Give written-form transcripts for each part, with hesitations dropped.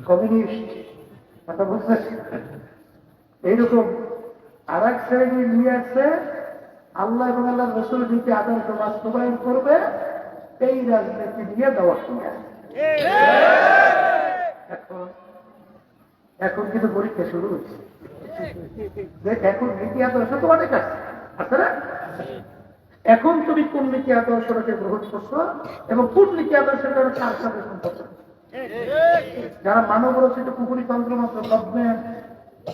Communist কথা বুঝতে এইরকম আর এক শ্রেণী নিয়ে আসছে আল্লাহ এবং আল্লাহ রসুল নীতি আদর্শ বাস্তবায়ন করবে, এই রাজনীতি নিয়ে দেওয়া শুনে এখন কিন্তু পরীক্ষা শুরু হচ্ছে। এখন নীতি আদর্শ তো অনেক আছে না? এখন তুমি কোন নীতি আদর্শটাকে গ্রহণ করছো এবং কোন নীতি আদর্শটা কার সাথে সম্পর্ক? যারা মানব রচিত পুকুরি তন্ত্র মাত্র government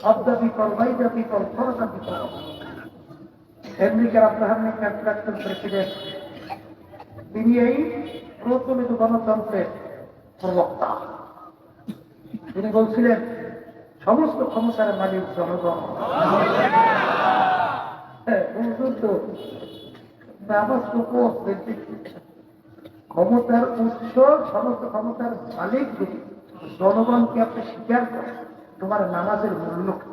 of the people, by the people, for the people. আমেরিকার আব্রাহাম লিঙ্কন প্রাক্তন প্রেসিডেন্ট, তিনি এই প্রচলিত গণতন্ত্রের প্রবক্তা। তিনি বলছিলেন সমস্ত ক্ষমতার মালিক জনগণ। ক্ষমতার উৎস, সমস্ত ক্ষমতার মালিক যদি জনগণকে আপনি স্বীকার করেন, তোমার নামাজের মূল্য কি,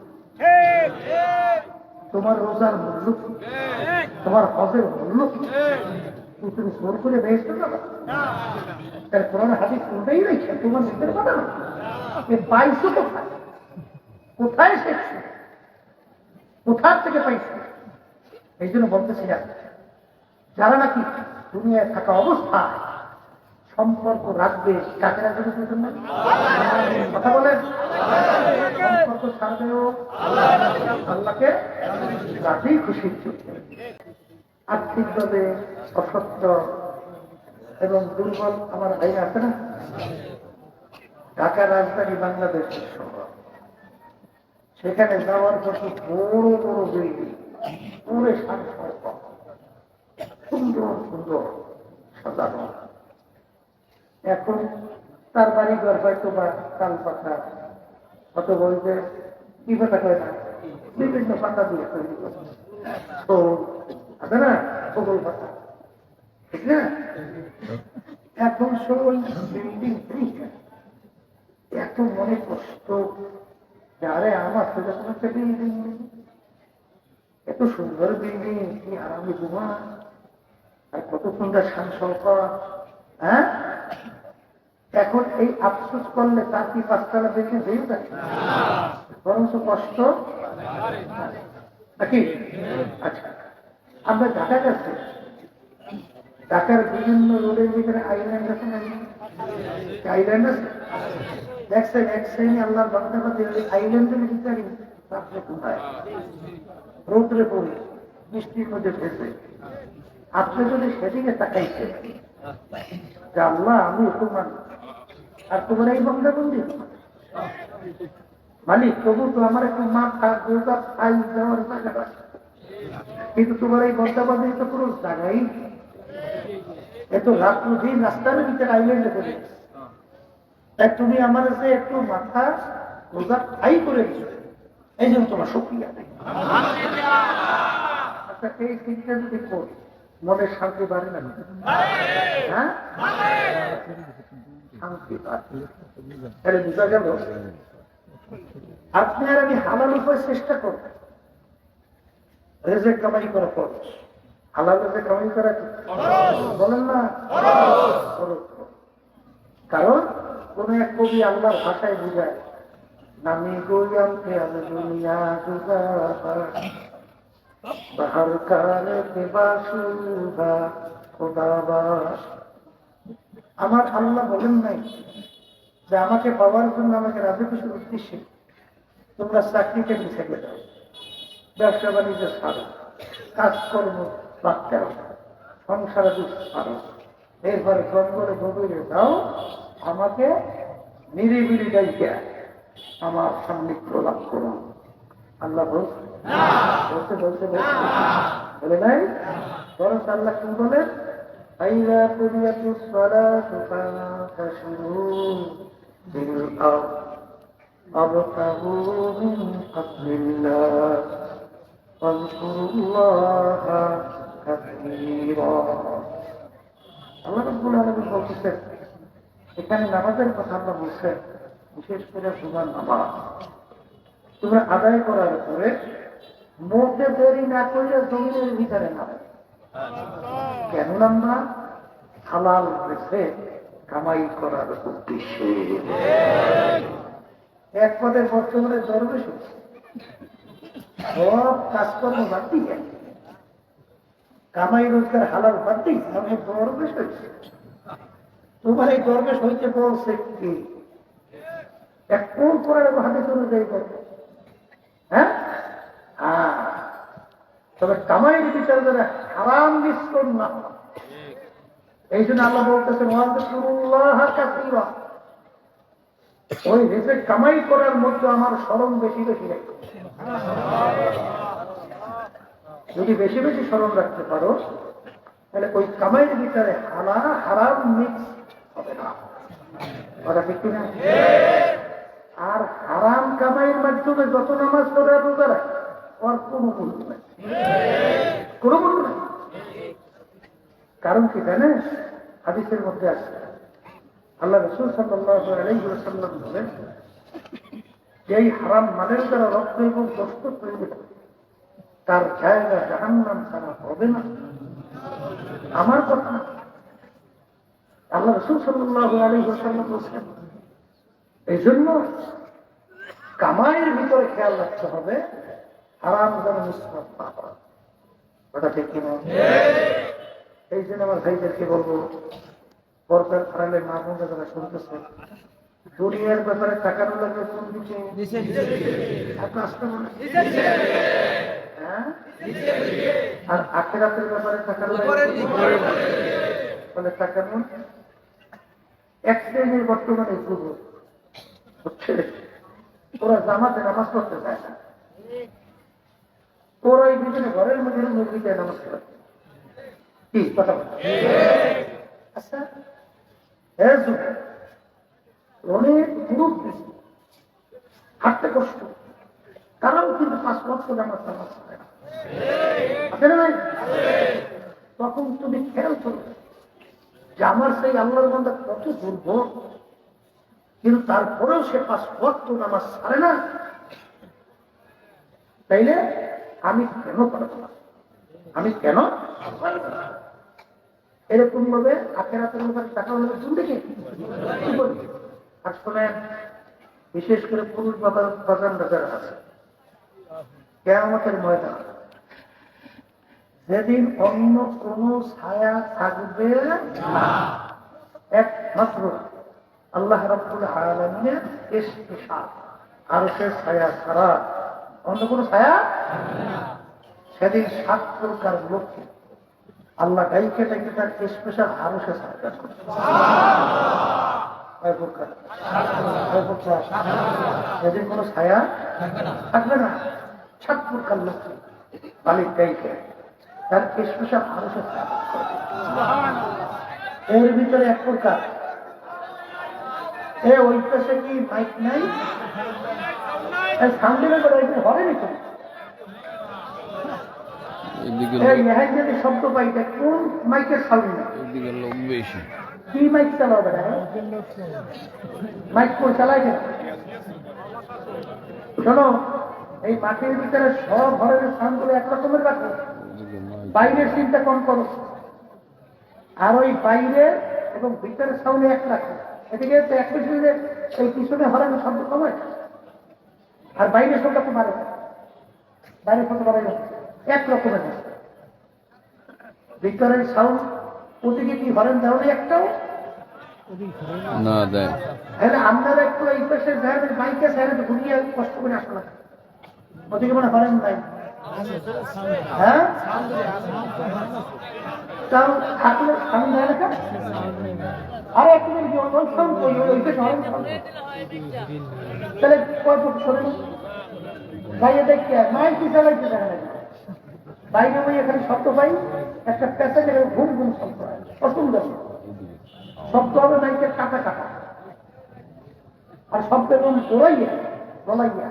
তোমার রোজার মূল্য কি, তোমার হজের মূল্য কি? তুমি জোর করে বেহেশতে যাবে? তার কোরআন হাদিস কোনটাই রয়েছে, তোমার নিজের কথা না। পাইছো কোথায়? কোথায় শিখছো? কোথার থেকে পাইছো? এই জন্য বলতেছিলাম, যারা নাকি দুনিয়ায় থাকা অবস্থায় সম্পর্ক রাখবে, কাকে রাখবে কথা বলেন, সম্পর্ক ছাড়বেও আল্লাহকে রাতেই খুশি চলবে। আর্থিকভাবে অসচ্ছ এবং দুর্বল আমার ভাই আছে না? ঢাকা রাজধানী বাংলাদেশের শহর, সেখানে যাওয়ার পর বড় বড় বিল্ডিং, পুরে সাংসর্গ, সুন্দর সুন্দর সাজানো। এখন তার বাড়ি ঘর হয়তো বা কাল পাতা, অত বলবে কি পাতা করে না, বিভিন্ন পাতা দিয়ে তৈরি করে আছে না, সবল পাতা, ঠিক না? এখন সবল বিল্ডিং এত মনে কষ্ট, আরে আমার তো যখন একটা বিল্ডিং, এত সুন্দর বিল্ডিং, কি আরামে ঘুমা, আর কত সুন্দর সাংসর্গ। হ্যাঁ, এখন এই আফসোস করলে তার কি পাঁচতলা দেখে হয়ে যায়, বরঞ্চ কষ্ট নাকি? আচ্ছা, আমরা ঢাকা গেছি, ঢাকার বিভিন্ন রোডের ভিতরে আইল্যান্ড আছে না? আইল্যান্ড আছে, দেখছেন এক শ্রেণী আল্লাহর বান্দাবাদী আইল্যান্ডের ভিতরে রাত্রে ঘুমায়, রোদ্রে পড়ে, বৃষ্টির মধ্যে ভেসে। আপনি যদি সেদিকে তাকাইছেন যে আল্লাহ আমি তোমার আর তোমার এই বন্দাবন্দি মালিক, তবু তো আমার একটু মাথা দুর্গা ফাইল দেওয়ার জায়গা, কিন্তু তোমার এই বন্দাবন্দি তো পুরো জায়গাই এত রাত্র দিন রাস্তার ভিতরে আইল্যান্ডে করে, তাই তুমি আমার কাছে একটু মাথা রোজা ফাই করে দিচ্ছ, এই জন্য তোমার শুকরিয়া নেই। আচ্ছা, এই চিন্তা যদি করি মনে শান্তি বাড়ে না? হ্যাঁ, শান্তি বাড়ে। বুঝা গেল আপনি আর আমি হালাল উপায় চেষ্টা করব, রেজেক কামাই করা খরচ, হালাল রেজেক কামাই করা বলেন না? কারণ কোন এক কবি আল্লাহর ভাষায় বুঝায়, নামি গোয়াম খেয়াল দুনিয়া দুগা বাহার কালে বেবাসুদা খোদাবাস। আমার আল্লাহ বলেন নাই যে আমাকে পাওয়ার জন্য, আমাকে রাজে খুশির উদ্দেশ্যে তোমরা চাকরিকে মিশে গেলে, ব্যবসা বাণিজ্য ছাড়ো, কাজকর্ম বাদ দাও, সংসারে ছাড়ো, এরপরে জঙ্গলে গভীরে যাও, আমাকে নিরিবিলি ডাইকে আমার সান্নিধ্য লাভ করো। আল্লাহ বলছে বলতে বলতে বলে নাই, বরং আল্লাহ কি বলেন, আইলা কুরিয়াতুস সালাতু ফান্তাশিরু ফিল আরদ ওয়াবতাগু মিন ফাদলিল্লাহ ওয়াযকুরুল্লাহা কাসীরা। আল্লাহ রাব্বুল আলামিন বলতেছেন, এখানে নামাজের কথা আল্লাহ বলছেন, বিশেষ করে জুমার নামাজ তোমরা আদায় করার পরে মোটে দেরি না করলে জমিনের ভিতরে নামে। কেন নামবা? হালাল রেখে কামাই করার উদ্দেশ্যে। এক পদের বর্তমানে দরবেশ হচ্ছে, সব কাজকর্ম বাদ দিয়ে কামাই রোজগার হালাল বাদ দিয়ে আমি দরবেশ হয়েছে। তোমার এই দরবেশ হইতে বলছে কি এক কোন করার হাতে চলে যাই করবে? হ্যাঁ, তবে কামাইয়ের বিচার করে হারাম মিশ্রণ না। এই জন্য আল্লাহ বলতেছেন ওই রেসে কামাই করার মধ্যে আমার স্মরণ বেশি বেশি রাখবে। যদি বেশি বেশি স্মরণ রাখতে পারো তাহলে ওই কামাইয়ের বিচারে হারাম মিক্স হবে না। কথা ঠিক কিনা? আর হারাম কামাইয়ের মাধ্যমে যত নামাজ পড়ে রোজা রাখে ওর কোনো মূল্য নাই, কোনো মূল্য নাই। কারণ কি জানেন? হাদিসের মধ্যে আছে আল্লাহ রাসূল সাল্লাল্লাহু আলাইহি ওয়াসাল্লাম বলেন, যেই হারাম মালের দ্বারা রক্ত এবং গোশত তৈরি হবে তার জায়গা জাহান্নাম ছাড়া হবে না। আমার কথা না, আল্লাহ রাসূল সাল্লাল্লাহু আলাইহি ওয়াসাল্লাম বলেন। এই জন্য কামাইয়ের ভিতরে খেয়াল রাখতে হবে হারাম যেন মিশ্রণ না হয়। ওটা ঠিক কিনা? এই জন্য আমার ভাইদেরকে বলবো, পর্দার আড়ালে মা বোনরা যারা শুনতেছে, দুনিয়ার ব্যাপারে টাকানো লাগবে কোন দিকে? হ্যাঁ, আর আখেরাতের ব্যাপারে টাকানো লাগবে টাকানো। এক শ্রেণীর বর্তমানে যুব হচ্ছে, ওরা জামাতে নামাজ পড়তে চায় না, ওরা এই দুজনে ঘরের মধ্যে মুরগিতে নামাজ পড়ে। কি কথা বলে? আচ্ছা, অনেক গ্রুপ বেশি, হাঁটতে কষ্ট, তারাও কিন্তু 5 বছর নামাজ পড়ে না। আছে না ভাই? তখন তুমি খেয়াল করো যে আমার সেই আল্লাহর বান্দা কত দুর্বল, কিন্তু তারপরেও সে 5 বছর নামাজ ছাড়ে না। তাইলে আমি কেন পারবো না? আমি কেন এরকম ভাবে আখেরাতের ব্যাপারে টাকা হলে শুনতে কি? আর শোনেন, বিশেষ করে পুরুষ বাজার যারা আছে, কিয়ামতের ময়দান যেদিন অন্য কোন ছায়া থাকবে না, একমাত্র আল্লাহ রাব্বুল আলামিনের ইশতিশার আরশের ছায়া ছাড়া অন্য কোন ছায়া। সেদিন 7 প্রকার লোককে আল্লাহ গাইকে ডেকে তার স্পেশাল আরশের ছায়া করবে। সেদিন কোন ছায়া থাকবে না, 7 প্রকার লোককে মালিক গাইকে তার স্পেশাল আরশের ছায়া করবে। এর ভিতরে এক প্রকার, ওই পাশে কি মাইক নাই? সামনে হবে নাকি? যদি শব্দ পাই কোন মাইকের সামনে কি মাইক চালাবে না? মাইক করে চালায় কেন? শোনো, এই মাঠের ভিতরে সব ঘরের সাউন্ডগুলো একরকমের রাখো, বাইরের চিন্তা কম করো, আর ওই বাইরে এবং ভিতরের সাউন্ড এক রাখো। এদিকে এক মিনিটে এই পিছনে হরেন শব্দ কমায়, আর বাইরের শব্দটা তো বাড়ে, বাইরের শব্দ বাড়ে না, এক রকমের। ভিতরের সাউন্ড ওদিকে কি হরেন দেওয়া নেই একটাও না দেয়। আপনারা একটু এই পাশে বাইকে সাইডে ঘুরিয়ে কষ্ট করে আসলে ওদিকে মানে হরেন নাই। হ্যাঁ, তাও থাকলে সাউন্ড দেয় না কেন? আর একটু তাহলে কত শোনেন বাইরে দেখতে মাইক কি চালাইতে দেখা যায়, বাইরে ওই এখানে শব্দ পাই, একটা প্যাসেজের ঘুম ঘুম শব্দ হয়, অসুন্দর শব্দ হবে মাইকের কাটা কাটা, আর শব্দ এবং দোলাইয়া দোলাইয়া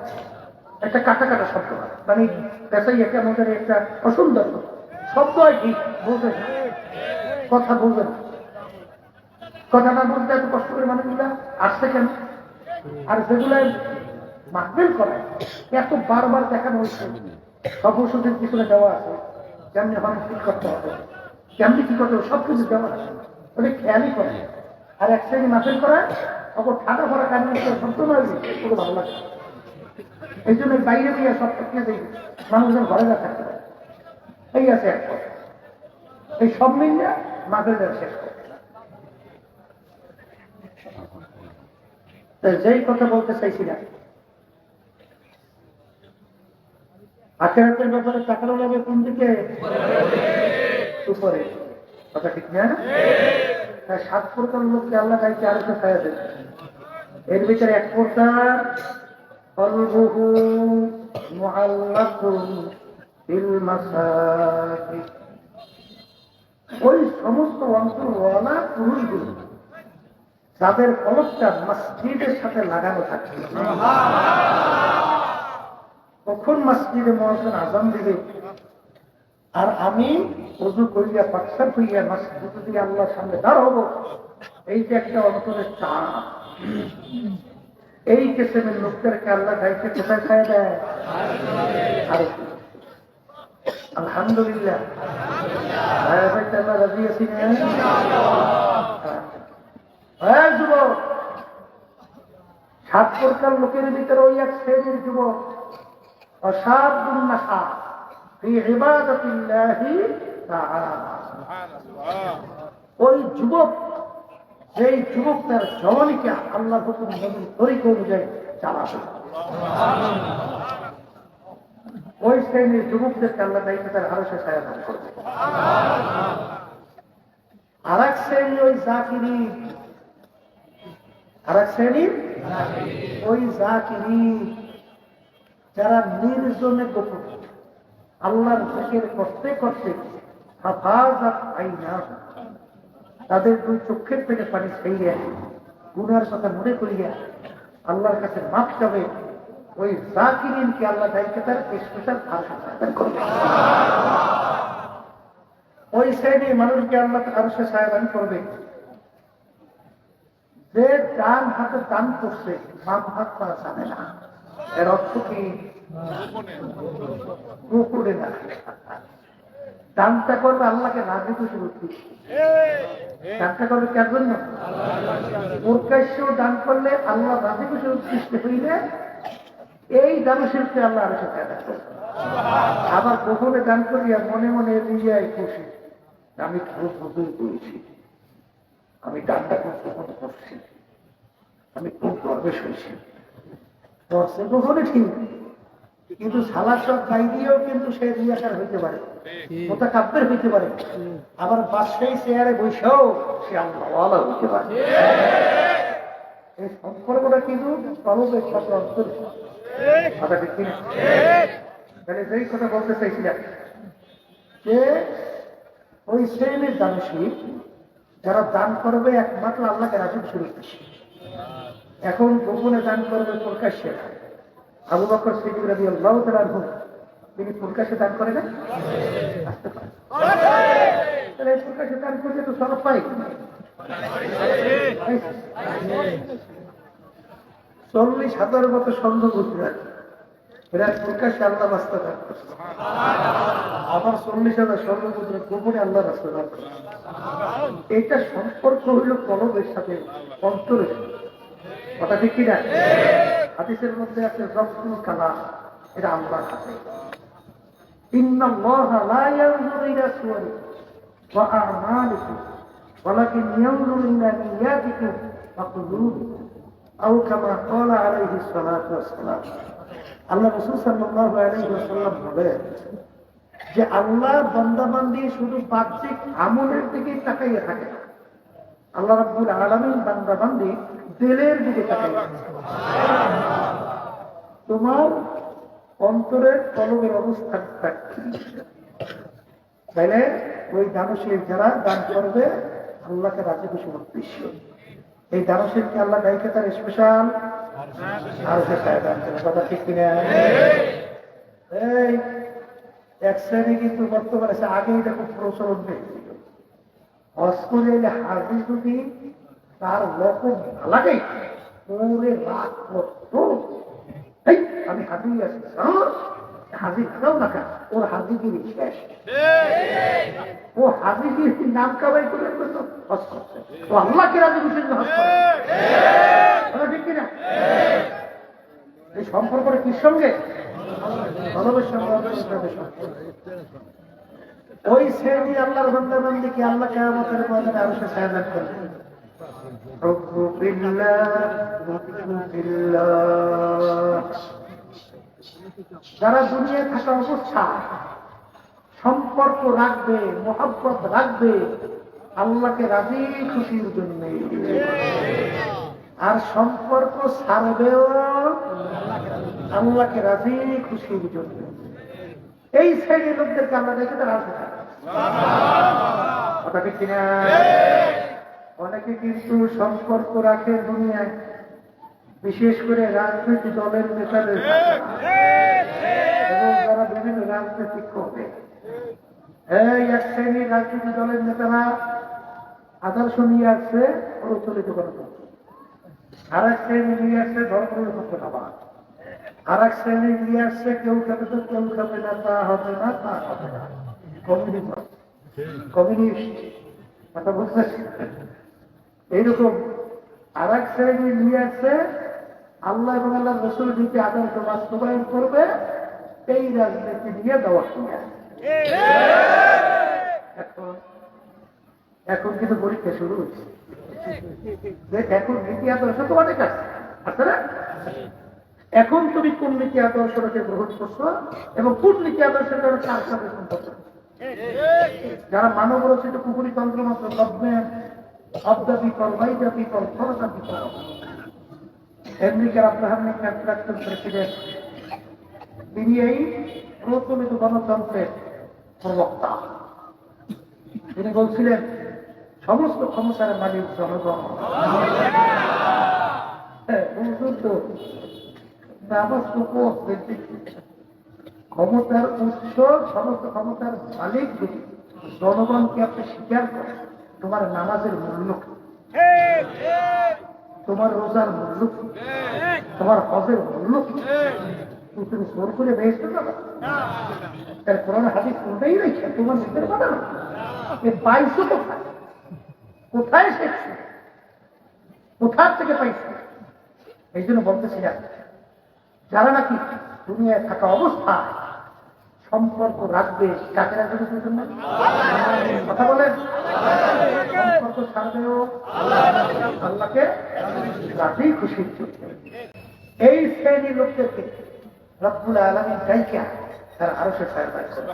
একটা কাটা কাটা শব্দ হয়, মানে প্যাসাইয়াকে আমাদের একটা অসুন্দর শব্দ হয়। ঠিক বুঝে কথা বুঝে না, কথা না বুঝতে এত কষ্ট করে মানুষগুলা আসছে কেন? আর যেগুলো মাহফিল করে এত বারবার দেখানো হয়েছে, সব ওষুধের পিছনে দেওয়া আছে, কেমনি মানুষ ঠিক করতে হবে, কেমনি কি করতে হবে, সব কিছু দেওয়া আছে, ওটা খেয়ালই করে। আর এক শ্রেণী মাহফিল করায় তখন ঠান্ডা ভরা কান্না সন্তোষ পুরো ভালো লাগে। এই জন্য বাইরে দিয়ে সব প্রক্রিয়া দেখি মানুষজন ঘরে না থাকতে পারে। এই আছে এক কথা, এই সব মিলে মাঠের শেষ করে। যেই কথা বলতে চাইছিলাম, আখেরাতের ব্যাপারে টাকারও যাবে কোন দিকে? উপরে। কথা ঠিক না? 7 প্রকার লোককে আল্লাহ গাইতে আরো ছায়া দেবে। এর ভিতরে এক প্রকার কলবুহু মুআল্লাকুন বিল মাসাজিদ, ওই সমস্ত অন্তরওয়ালা পুরুষগুলো যাদের কলবটা মসজিদের সাথে লাগানো থাকে। কখন মসজিদে মুয়াজ্জিন আযান দিবে আর আমি ওযু করিয়া পাকসার হইয়া মসজিদ দিয়ে আল্লাহর সামনে দাঁড়াবো, এই যে একটা অন্তরের চাপ, এই কিসমের লোকদেরকে আল্লাহ গাইতে কোথায় ছায়া দেয়? আর আলহামদুলিল্লাহ রাজি আছি না? যুবক, 7 প্রকার লোকের ভিতরে ওই এক শ্রেণীর যুবক অসাধুন নাসা ফি ইবাদাতিল্লাহি তাআলা। ওই যুবক, যেই যুবক তার জওয়ানিকে আল্লাহর হুকুম নবীর তরিকা অনুযায়ী চালাবে, ওই শ্রেণীর যুবকদেরকে আল্লাহ দায়িত্ব তার আরশে ছায়া দান করবে। আর এক শ্রেণী ওই জাকিরি, আর এক শ্রেণী ওই জাকিরি যারা নির্জনে গোপন আল্লাহর জিকির করতে করতে হাফাজাত আইনা, তাদের 2 চোখের থেকে পানি ছেড়ে গুনার কথা মনে করিয়া আল্লাহর কাছে মাফ চাবে, ওই জাকিরিনকে আল্লাহ দায়িত্ব তার স্পেশাল আরশে করবে। ওই শ্রেণীর মানুষকে আল্লাহ আরশে ছায়া দান করবে যে ডান হাতে দান করছে, বাম হাত করা জানে না। এর অর্থ কি? গোপনে না, দানটা করবে আল্লাহকে রাজি খুশি করতে। দানটা করবে কার জন্য? প্রকাশ্য দান করলে আল্লাহ রাজি খুশি উৎকৃষ্ট হইলে এই দানশীলকে আল্লাহ আরো সাথে দান করবে। আবার গোপনে দান করিয়া মনে মনে নিজেই খুশি, আমি খুব ভুল করেছি, আমি দানটা করতে করছি, আমি খুব গর্বে শুনছি। করছে গোপনে ঠিক, কিন্তু সালাদ সব গাই দিয়েও কিন্তু সে রিয়াকার হইতে পারে, মোতাকাব্বির হইতে পারে, আবার বাদশাহী চেয়ারে বসেও সে আল্লাহওয়ালা হইতে পারে। এই সম্পর্কটা কিন্তু কলবের সাথে অন্তর। কথা ঠিক কিনা? তাহলে যেই কথা বলতে চাইছিলাম যে ওই শ্রেণীর দানশীল যারা দান করবে একমাত্র আল্লাহকে রাজি শুরু করছে। এখন গোপনে দান করবে প্রকাশ্যে। আবু বকর সিদ্দিক রাদিয়াল্লাহু তাআলা আনহু তিনি প্রকাশ্যে দান করে না? তাহলে প্রকাশ্যে দান করতে তো সব পাই। 40,000 মতো স্বর্ণ মুদ্রা এরা প্রকাশ্যে আল্লাহ রাস্তা দান করছে, আবার 40,000 স্বর্ণ মুদ্রা গোপনে আল্লাহ রাস্তা দান করছে। এটা সম্পর্ক হইল কলবের সাথে, অন্তরের। কথা ঠিক কিনা? হাদিসের মধ্যে আছে রব্বুল কালাম, এটা আল্লাহর হাতে। ইন্নাল্লাহা লা ইয়ানজুরু ইলা সুওয়ারিকুম ওয়া আ'মালিকুম ওয়ালাকিন ইয়ানজুরু ইলা নিয়াতিকুম ওয়া কুলুবিকুম আও কামা ক্বালা আলাইহিস সালাতু ওয়াস সালাম। আল্লাহ রাসূল সাল্লাল্লাহু আলাইহি ওয়াসাল্লাম বলেন যে আল্লাহ বান্দাবান্দি শুধু বাহ্যিক আমলের দিকে তাকাইয়া থাকে না, আল্লাহ রাব্বুল আলামিন বান্দাবান্দি দিলের দিকে তাকাইয়া থাকে। তোমার অন্তরের কলবের অবস্থান তাইলে ওই দানশীল যারা দান করবে আল্লাহকে রাজি খুশি উদ্দেশ্য, এই দানশীলকে আল্লাহ গাইকে তার স্পেশাল আর দান করে। কথা ঠিক কিনা? এই এক শ্রেণী কিন্তু বর্তমানে আগে এটা খুব প্রচলন হয়েছিল, অস্কুলে হাজি যদি তার লোক লাগে পুরে রাত করতো, আমি হাজিয়ে আছি হাজি খাও না কেন, ওর হাজিগিরি শেষ। ও হাজিগিরির নাম কামাই করে হজ করছে, ও আল্লাহকে রাজি খুশির জন্য হজ করে, ঠিক কিনা? এই সম্পর্কটা কির সঙ্গে? ভালোবাসার সঙ্গে। ওই শ্রেণী আল্লাহর বান্দাবান্দিকে আল্লাহ কিয়ামতের ময়দানে আরো সে সাহায্য করবে। যারা দুনিয়ায় থাকা অবস্থা সম্পর্ক রাখবে, মহব্বত রাখবে আল্লাহকে রাজি খুশির জন্য, আর সম্পর্ক ছাড়বেও আল্লাহকে রাজি খুশির জন্য, এই শ্রেণীর লোকদেরকে আমরা দেখে তারা আসবে। কথা ঠিক কিনা? অনেকে কিন্তু সম্পর্ক রাখে দুনিয়ায়, বিশেষ করে রাজনৈতিক দলের নেতাদের এবং যারা বিভিন্ন রাজনৈতিক করবে। এই এক শ্রেণীর রাজনৈতিক দলের নেতারা আদর্শ নিয়ে আসছে প্রচলিত গণতন্ত্র, আর এক শ্রেণী নিয়ে আসছে ধর্মনিরপেক্ষতাবাদ, আর এক শ্রেণী নিয়ে আসছে কেউ খাবে তো কেউ খাবে না, তা হবে না, তা হবে না, কমিউনিস্ট কথা বুঝতে। এইরকম আর এক শ্রেণী নিয়ে আসছে আল্লাহ এবং আল্লাহ রসুল নীতি আদর্শ বাস্তবায়ন করবে, এই রাজনীতি নিয়ে দেওয়া শুনে। এখন কিন্তু পরীক্ষা শুরু হচ্ছে, এখন নীতি আদর্শ তো অনেক আছে না? এখন তুমি কোন নীতি আদর্শটাকে গ্রহণ করছো এবং কোন নীতি আদর্শটা কার সাথে সম্পর্ক? যারা মানব রচিত কুকুরি তন্ত্র মাত্র government of the people, by the people, for the people, আমেরিকার আব্রাহাম লিঙ্কন প্রাক্তন প্রেসিডেন্ট, তিনি এই প্রচলিত গণতন্ত্রের প্রবক্তা। তিনি বলছিলেন সমস্ত ক্ষমতার মালিক জনগণ। ক্ষমতার উৎস, সমস্ত ক্ষমতার মালিক যদি জনগণকে আপনি স্বীকার করেন, তোমার নামাজের মূল্য কি, তোমার রোজার মূল্য কি, তোমার হজের মূল্য কি? তুমি জোর করে বেহেশতে যাবে? তার কোরআন হাদিস কোনটাই রেখে তোমার নিজের বানানো পাইছো কোথায়? কোথায় শিখছো? কোথার থেকে পাইছো? এই জন্য বলতেছিলাম, যারা নাকি দুনিয়ায় থাকা অবস্থায় সম্পর্ক রাখবে, কাকে রাখবে? কথা বলেন, সম্পর্ক ছাড়বেও আল্লাহকে রাজি খুশি। এই শ্রেণীর লোকদেরকে রব্বুল আলামিন গায়িকা তার আরো সে সাহায্য করবে।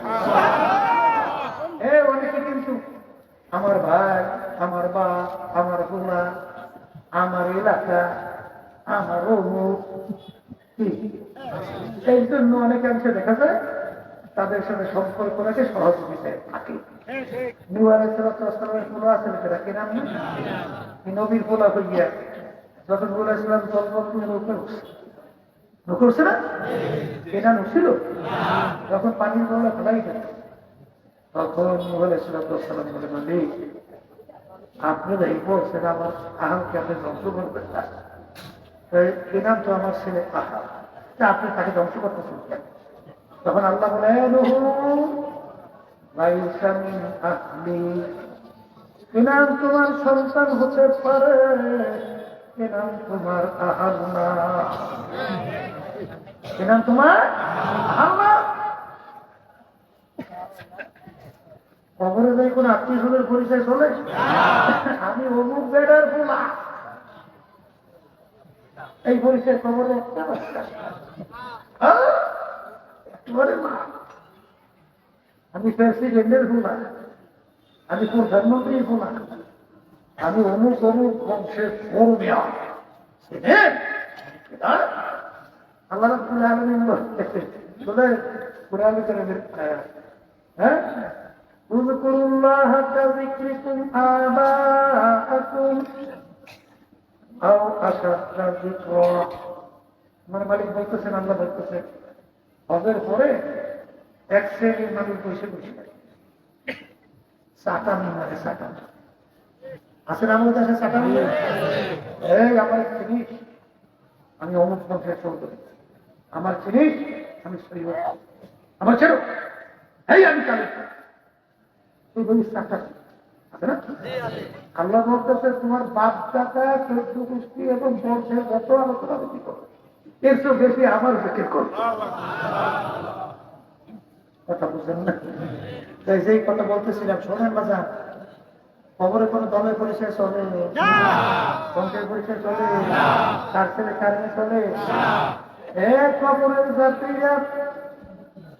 অনেকে কিন্তু আমার ভাই, আমার বাপ, আমার বোনা, আমার এলাকা, আমার অমুক, এই জন্য অনেকাংশে দেখা যায় তাদের সাথে সম্পর্ক রাখে, সহযোগিতায় থাকে। নূহ আলাইহিস সালামের পোলা আছে, কি নাম? নবীর পোলা হইয়া যখন নূহ আলাইহিস সালাম করছে না, এটা ছিল যখন পানির বলা ফেলাই গেল, তখন নূহ আলাইহিস সালাম বলে, মালিক আপনি এই বলছেন আমার আহামকে আপনি ধ্বংস করবেন না, এ নাম তো আমার ছেলে আহাম, আপনি তাকে ধ্বংস করতে শুনছেন। তখন আল্লাহ বলে, এ নাম তোমার সন্তান হতে পারে, এ নাম তোমার আহার না, এ নাম তোমার আহার না। কবরে যাই কোন আত্মীয় স্বজনের পরিচয় চলে? আমি অমুক বেড়ার পোলা, এই পরিচয় কবরে একটা মা। আমি প্রেসিডেন্টের পোলা, আমি প্রধানমন্ত্রীর পোলা, আমি অমুক অমুক বংশের ফোরমিয়া। আল্লাহ রাব্বুল আলামিন বলে কুরআনে কারীমের আয়াত, হ্যাঁ, উযকুরুল্লাহ কাযিকরিকুম আবাআকুম আও আশাদ্দা যিকরা। মানে মালিক বলতেছেন, আল্লাহ বলতেছেন, হজের পরে এক শ্রেণীর মানুষ বসে বসে চাটামি মানে চাটামি আছে না আমাদের দেশে চাটামি? এই আমার জিনিস আমি অমুক বংশের চৌধুরী, আমার জিনিস আমি সৈয়দ, আমার ছেড়ো, এই আমি চালু এই বলিস আছে না? আল্লাহ বলতেছে তোমার বাপ দাদা চোদ্দ গোষ্ঠী এবং বংশের যত আলোচনা বেশি করো, এর চেয়ে বেশি আমার জিকির করো। কথা বুঝলেন না? তাই যেই কথা বলতেছিলাম, শোনেন বাজার, খবরে কোনো দলের পরিচয় চলে, বংশের পরিচয় চলে, কার ছেলে কারণে চলে। কবরের যাত্রীরা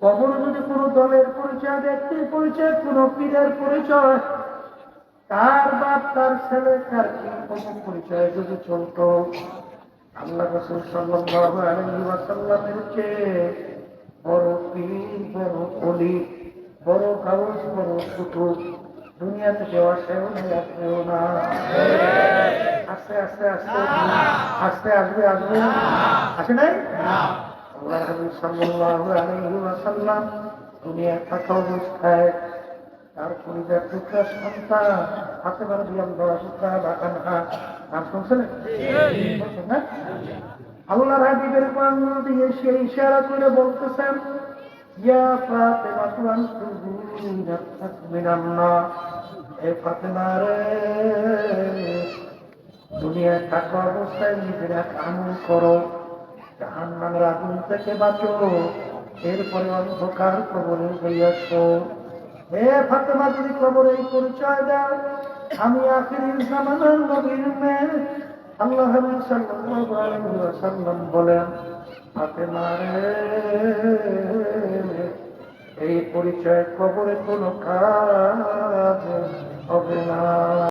কবর যদি কোনো দলের পরিচয়, ব্যক্তির পরিচয়, কোন পীরের পরিচয়, কার বাপ কার ছেলে কার কি কোনো পরিচয় যদি চলত, আল্লাহ রাসূল সাল্লাল্লাহু আলাইহি ওয়াসাল্লামের চেয়ে বড় পীর, বড় ওলি, বড় গাউস, বড় কুতুব দুনিয়া থেকে আসেও নেই, আসবেও না। আস্তে আস্তে আস্তে আস্তে আসবে, আসবে, আসে নাই? আল্লাহ রাসূল সাল্লাল্লাহু আলাইহি ওয়াসাল্লাম দুনিয়া থাকা অবস্থায় তার পরিবার টুকরা সন্তান ফাতেমা রাদিয়াল্লাহু তাআলা আনহা নাম শুনছিলেন না? আল্লাহর হাবিবের পান দিয়ে সে ইশারা করে বলতেছেন, ইয়া ফাতেমা তুনতুজি নাফসাক মিনান্নার, হে ফাতেমা রে, দুনিয়ায় থাকা অবস্থায় নিজের এক আমল করো, জাহান্নামের আগুন থেকে বাঁচো, এরপরে অন্ধকার কবরে হইয়াছো। হে ফাতেমা, যদি কবরে এই পরিচয় দাও, আমি আখির জামানার নবীর মেয়ে। আল্লাহ সাল্লাল্লাহু আলাইহি ওয়াসাল্লাম বলেন, ফাতেমা রে, এই পরিচয় কবরে কোনো কাজ হবে না।